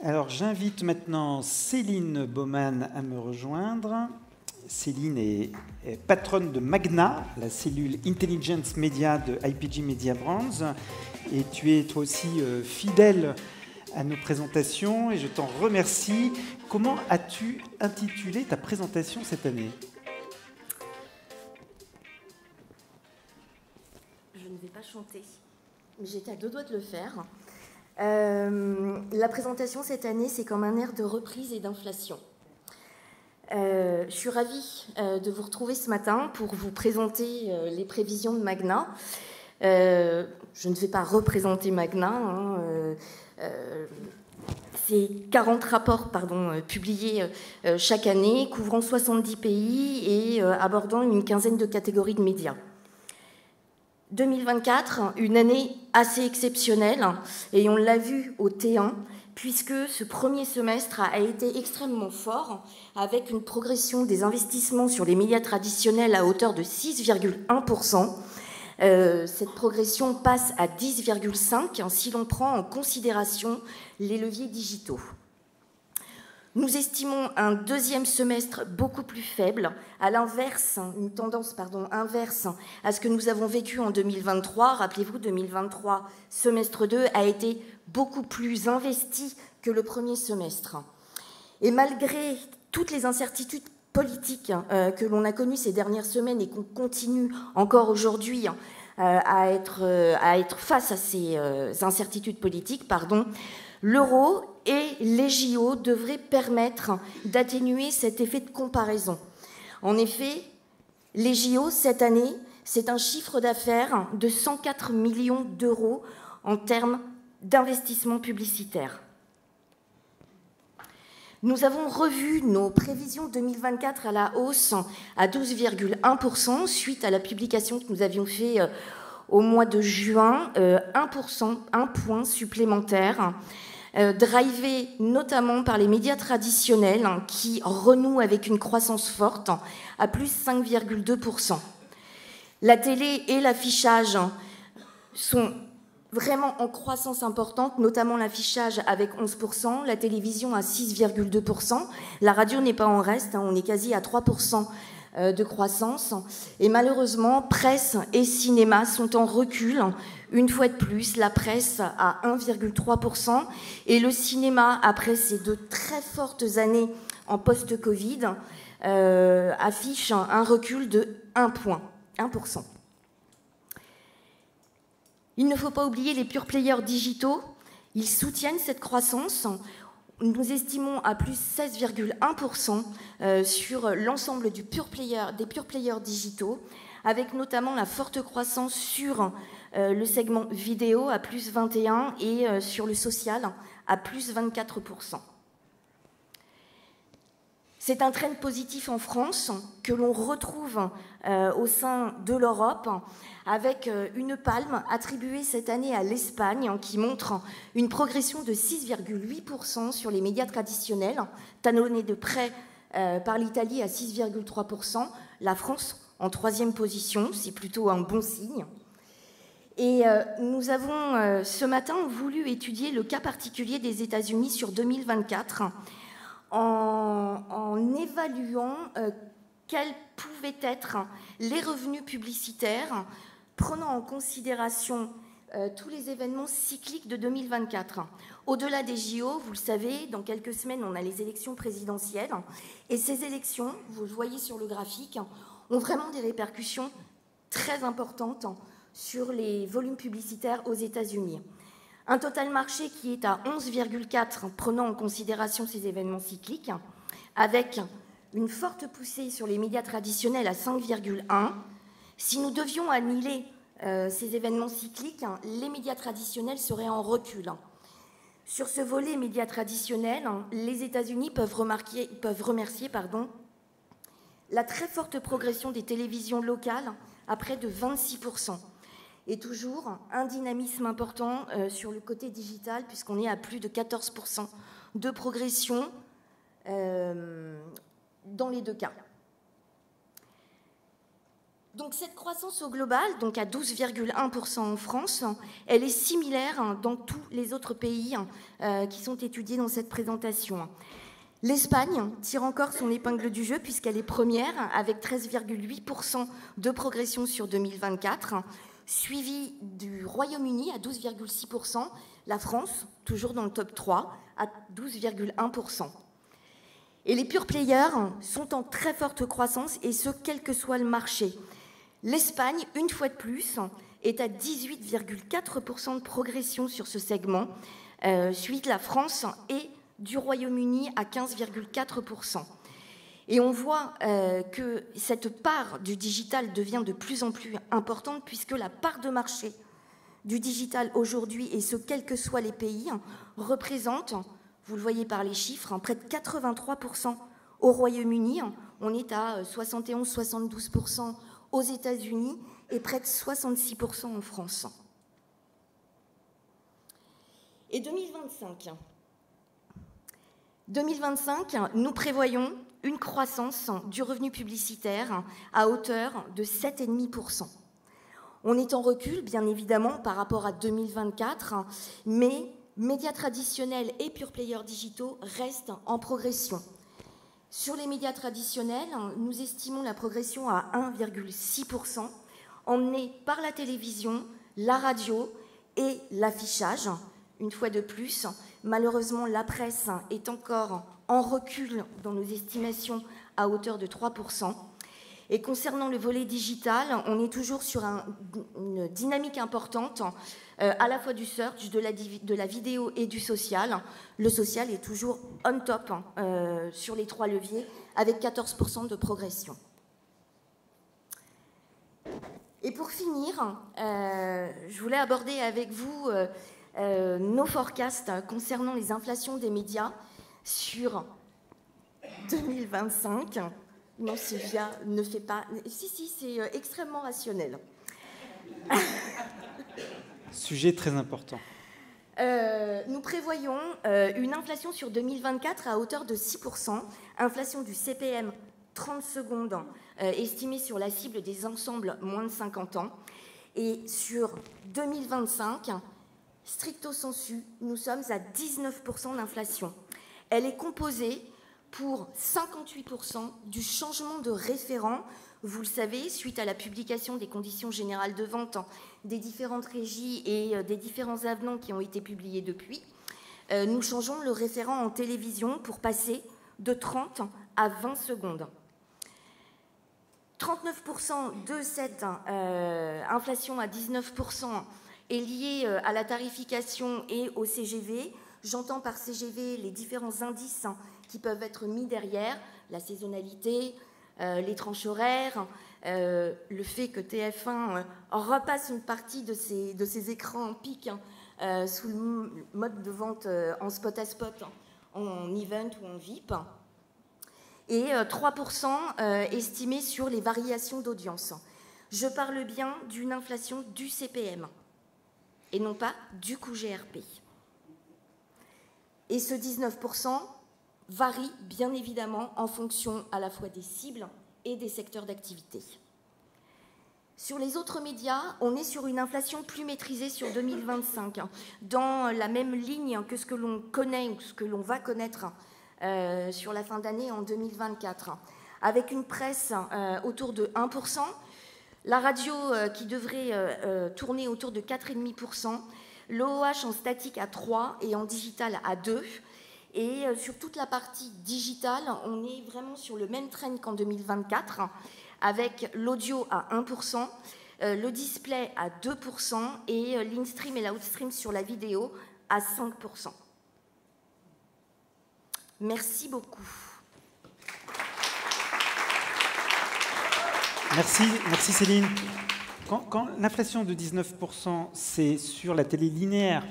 Alors, j'invite maintenant Céline Baumann à me rejoindre. Céline est patronne de Magna, la cellule Intelligence Media de IPG Media Brands. Et tu es toi aussi fidèle à nos présentations et je t'en remercie. Comment as-tu intitulé ta présentation cette année ? Je ne vais pas chanter, mais j'étais à deux doigts de le faire. La présentation cette année, c'est comme un air de reprise et d'inflation. Je suis ravie de vous retrouver ce matin pour vous présenter les prévisions de Magna. Je ne vais pas représenter Magna. C'est 40 rapports publiés chaque année, couvrant 70 pays et abordant une quinzaine de catégories de médias. 2024, une année assez exceptionnelle, et on l'a vu au T1, puisque ce premier semestre a été extrêmement fort, avec une progression des investissements sur les médias traditionnels à hauteur de 6,1%. Cette progression passe à 10,5% si l'on prend en considération les leviers digitaux. Nous estimons un deuxième semestre beaucoup plus faible, à l'inverse, une tendance inverse à ce que nous avons vécu en 2023. Rappelez-vous, 2023, semestre 2, a été beaucoup plus investi que le premier semestre. Et malgré toutes les incertitudes politiques que l'on a connues ces dernières semaines et qu'on continue encore aujourd'hui à être face à ces incertitudes politiques, l'euro et les JO devraient permettre d'atténuer cet effet de comparaison. En effet, les JO, cette année, c'est un chiffre d'affaires de 104 millions d'euros en termes d'investissement publicitaire. Nous avons revu nos prévisions 2024 à la hausse à 12,1% suite à la publication que nous avions faite au mois de juin, 1%, un point supplémentaire, drivé notamment par les médias traditionnels qui renouent avec une croissance forte à plus 5,2%. La télé et l'affichage sont vraiment en croissance importante, notamment l'affichage avec 11%, la télévision à 6,2%. La radio n'est pas en reste, on est quasi à 3% de croissance. Et malheureusement, presse et cinéma sont en recul. Une fois de plus, la presse à 1,3% et le cinéma, après ces deux très fortes années en post-Covid, affiche un recul de 1%. Il ne faut pas oublier les pure players digitaux. Ils soutiennent cette croissance. Nous estimons à plus 16,1% sur l'ensemble des pure players digitaux, avec notamment la forte croissance sur le segment vidéo à plus 21% et sur le social à plus 24%. C'est un trend positif en France que l'on retrouve au sein de l'Europe avec une palme attribuée cette année à l'Espagne qui montre une progression de 6,8% sur les médias traditionnels, talonnée de près par l'Italie à 6,3%, la France en troisième position, c'est plutôt un bon signe. Et nous avons ce matin voulu étudier le cas particulier des États-Unis sur 2024 en évaluant quels pouvaient être les revenus publicitaires, prenant en considération tous les événements cycliques de 2024. Au-delà des JO, vous le savez, dans quelques semaines, on a les élections présidentielles. Et ces élections, vous le voyez sur le graphique, ont vraiment des répercussions très importantes sur les volumes publicitaires aux États-Unis. Un total marché qui est à 11,4, prenant en considération ces événements cycliques, avec une forte poussée sur les médias traditionnels à 5,1. Si nous devions annuler ces événements cycliques, les médias traditionnels seraient en recul. Sur ce volet médias traditionnels, les États-Unis peuvent remercier la très forte progression des télévisions locales à près de 26%. Et toujours un dynamisme important sur le côté digital, puisqu'on est à plus de 14% de progression dans les deux cas. Donc cette croissance au global, donc à 12,1% en France, elle est similaire dans tous les autres pays qui sont étudiés dans cette présentation. L'Espagne tire encore son épingle du jeu puisqu'elle est première avec 13,8% de progression sur 2024, suivie du Royaume-Uni à 12,6%, la France, toujours dans le top 3, à 12,1%. Et les pure players sont en très forte croissance, et ce, quel que soit le marché. L'Espagne, une fois de plus, est à 18,4% de progression sur ce segment, suivi de la France et du Royaume-Uni à 15,4%. Et on voit que cette part du digital devient de plus en plus importante, puisque la part de marché du digital aujourd'hui, et ce, quels que soient les pays, représente, vous le voyez par les chiffres, près de 83% au Royaume-Uni, on est à 71-72% aux États-Unis et près de 66% en France. Et 2025, nous prévoyons une croissance du revenu publicitaire à hauteur de 7,5%. On est en recul, bien évidemment, par rapport à 2024, mais médias traditionnels et pure players digitaux restent en progression. Sur les médias traditionnels, nous estimons la progression à 1,6%, emmenée par la télévision, la radio et l'affichage. Une fois de plus, malheureusement, la presse est encore en recul dans nos estimations à hauteur de 3%. Et concernant le volet digital, on est toujours sur une dynamique importante, à la fois du search, de la vidéo et du social. Le social est toujours on top sur les 3 leviers, avec 14% de progression. Et pour finir, je voulais aborder avec vous nos forecasts concernant les inflations des médias sur 2025. Non, Sylvia, ne fait pas... Si, c'est extrêmement rationnel. Sujet très important. Nous prévoyons une inflation sur 2024 à hauteur de 6%, inflation du CPM 30 secondes, estimée sur la cible des ensembles moins de 50 ans. Et sur 2025, stricto sensu, nous sommes à 19% d'inflation. Elle est composée pour 58% du changement de référent. Vous le savez, suite à la publication des conditions générales de vente des différentes régies et des différents avenants qui ont été publiés depuis, nous changeons le référent en télévision pour passer de 30 à 20 secondes. 39% de cette inflation à 19% est liée à la tarification et au CGV. J'entends par CGV les différents indices qui peuvent être mis derrière, la saisonnalité, les tranches horaires, le fait que TF1 repasse une partie de ses écrans en pic sous le mode de vente en spot à spot, en event ou en VIP, et 3% estimés sur les variations d'audience. Je parle bien d'une inflation du CPM et non pas du coût GRP. Et ce 19% varie bien évidemment en fonction à la fois des cibles et des secteurs d'activité. Sur les autres médias, on est sur une inflation plus maîtrisée sur 2025, dans la même ligne que ce que l'on connaît ou ce que l'on va connaître sur la fin d'année en 2024, avec une presse autour de 1%, la radio qui devrait tourner autour de 4,5%, l'OOH en statique à 3 et en digital à 2. Et sur toute la partie digitale, on est vraiment sur le même trend qu'en 2024, avec l'audio à 1%, le display à 2% et l'instream et l'outstream sur la vidéo à 5%. Merci beaucoup. Merci Céline. Quand l'inflation de 19%, c'est sur la télé linéaire